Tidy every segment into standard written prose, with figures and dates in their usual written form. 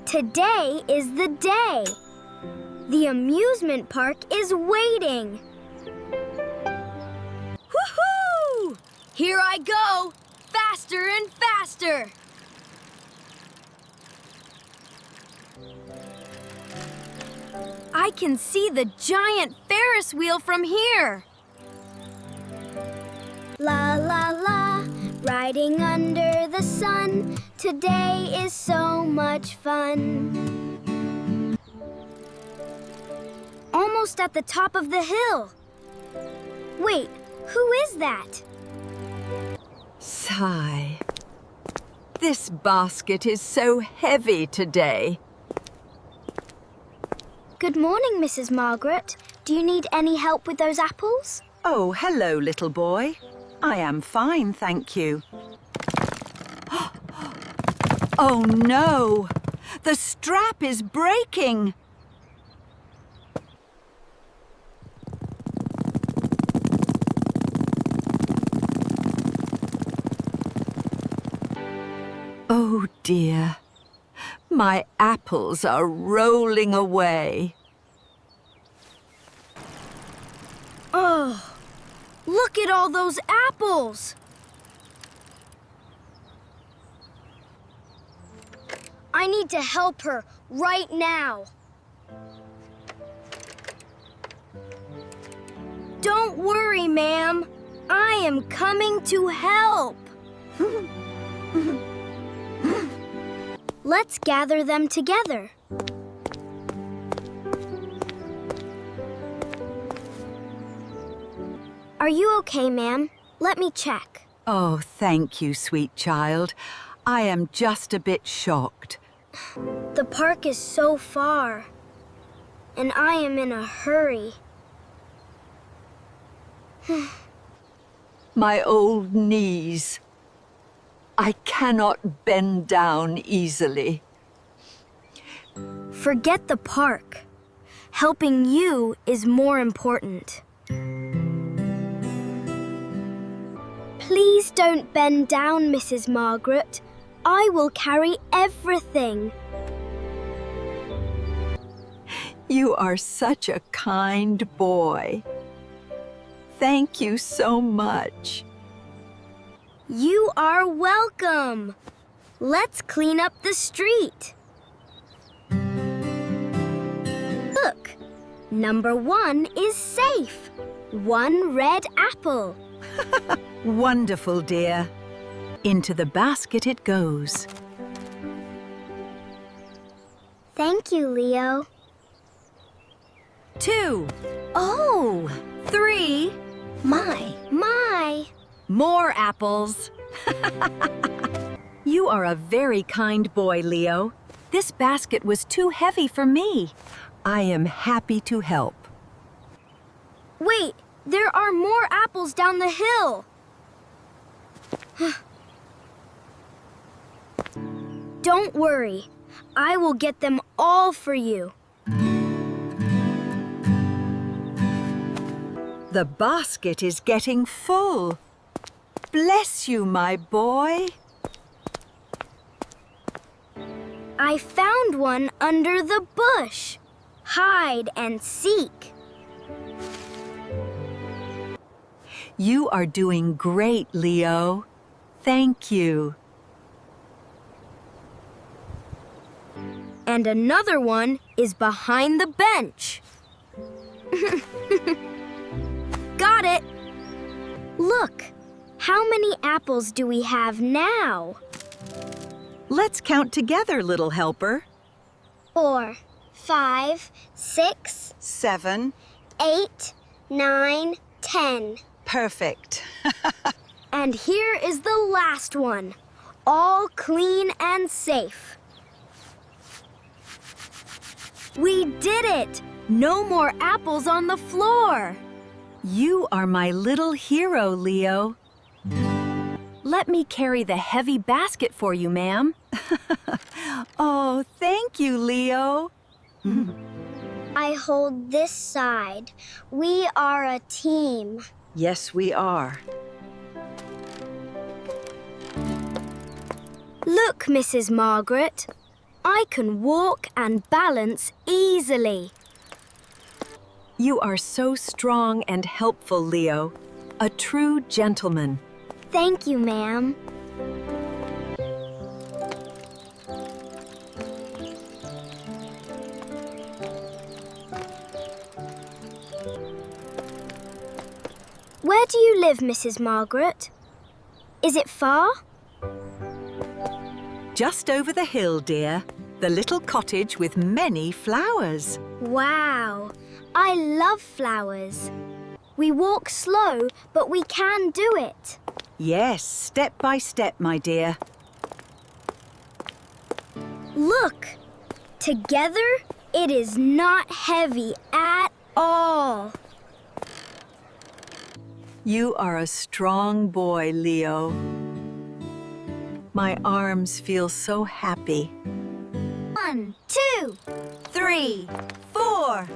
Today is the day. The amusement park is waiting. Woohoo! Here I go! Faster and faster! I can see the giant Ferris wheel from here. La la la, riding under the sun. Today is so much fun. Almost at the top of the hill. Wait, who is that? Sigh. This basket is so heavy today. Good morning, Mrs. Margaret. Do you need any help with those apples? Oh, hello, little boy. I am fine, thank you. Oh, no! The strap is breaking! Oh, dear. My apples are rolling away. Oh, look at all those apples! I need to help her right now. Don't worry, ma'am. I am coming to help. Let's gather them together. Are you okay, ma'am? Let me check. Oh, thank you, sweet child. I am just a bit shocked. The park is so far, and I am in a hurry. My old knees. I cannot bend down easily. Forget the park. Helping you is more important. Please don't bend down, Mrs. Margaret. I will carry everything. You are such a kind boy. Thank you so much. You are welcome. Let's clean up the street. Look, number 1 is safe. 1 red apple. Wonderful, dear. Into the basket it goes. Thank you, Leo. 2. Oh, 3. My. More apples. You are a very kind boy, Leo. This basket was too heavy for me. I am happy to help. Wait, there are more apples down the hill. Don't worry. I will get them all for you. The basket is getting full. Bless you, my boy. I found one under the bush. Hide and seek. You are doing great, Leo. Thank you. And another one is behind the bench. Got it! Look, how many apples do we have now? Let's count together, little helper. 4, 5, 6, 7. 8, 9, 10. Perfect. And here is the last one, all clean and safe. We did it! No more apples on the floor. You are my little hero, Leo. Let me carry the heavy basket for you, ma'am. Oh, thank you, Leo. I hold this side. We are a team. Yes, we are. Look, Mrs. Margaret. I can walk and balance easily. You are so strong and helpful, Leo. A true gentleman. Thank you, ma'am. Where do you live, Mrs. Margaret? Is it far? Just over the hill, dear. The little cottage with many flowers. Wow, I love flowers. We walk slow, but we can do it. Yes, step by step, my dear. Look, together it is not heavy at all. You are a strong boy, Leo. My arms feel so happy. 1, 2, 3, 4.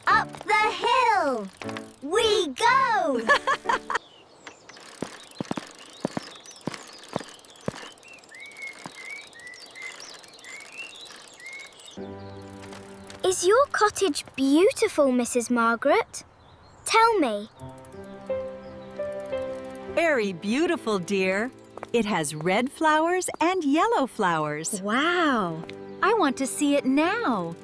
up the hill we go! Is your cottage beautiful, Mrs. Margaret? Tell me. Very beautiful, dear. It has red flowers and yellow flowers. Wow! I want to see it now.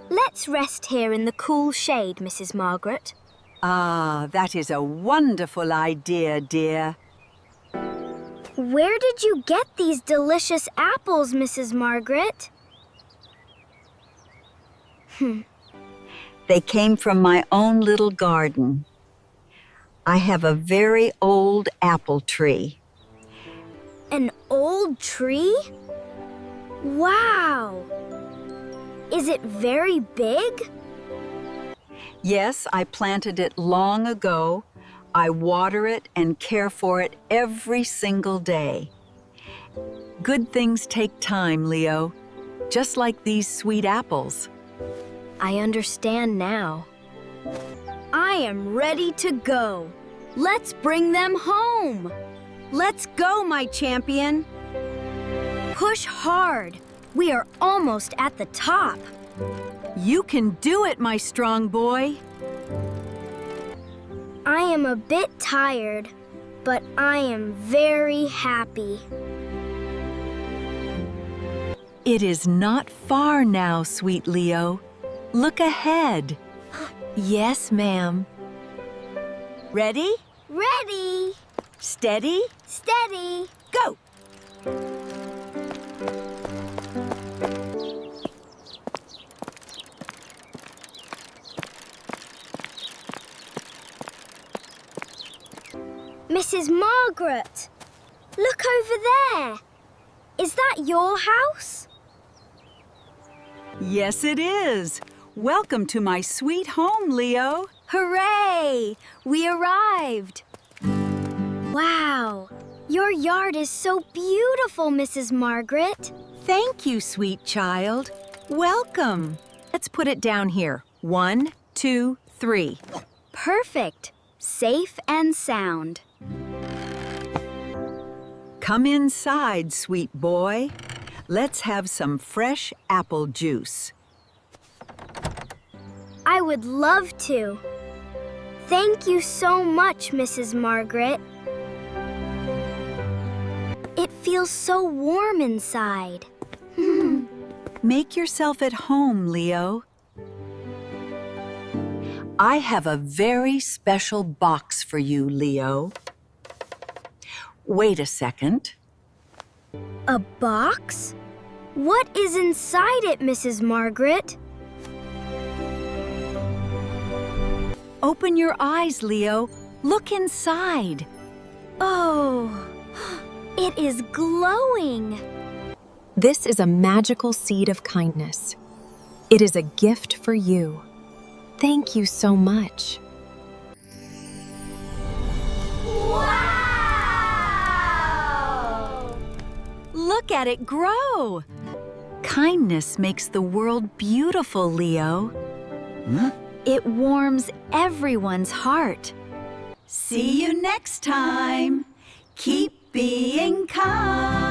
Let's rest here in the cool shade, Mrs. Margaret. Ah, that is a wonderful idea, dear. Where did you get these delicious apples, Mrs. Margaret? They came from my own little garden. I have a very old apple tree. An old tree? Wow! Is it very big? Yes, I planted it long ago. I water it and care for it every single day. Good things take time, Leo, just like these sweet apples. I understand now. I am ready to go. Let's bring them home. Let's go, my champion. Push hard. We are almost at the top. You can do it, my strong boy. I am a bit tired, but I am very happy. It is not far now, sweet Leo. Look ahead. Yes, ma'am. Ready? Ready! Steady? Steady! Go! Mrs. Margaret, look over there. Is that your house? Yes, it is. Welcome to my sweet home, Leo. Hooray! We arrived. Wow, your yard is so beautiful, Mrs. Margaret. Thank you, sweet child. Welcome. Let's put it down here. 1, 2, 3. Perfect. Safe and sound. Come inside, sweet boy. Let's have some fresh apple juice. I would love to. Thank you so much, Mrs. Margaret. It feels so warm inside. Make yourself at home, Leo. I have a very special box for you, Leo. Wait a second. A box? What is inside it, Mrs. Margaret? Open your eyes, Leo. Look inside. Oh, it is glowing. This is a magical seed of kindness. It is a gift for you. Thank you so much. Wow! Look at it grow. Kindness makes the world beautiful, Leo. It warms everyone's heart. See you next time. Keep being kind.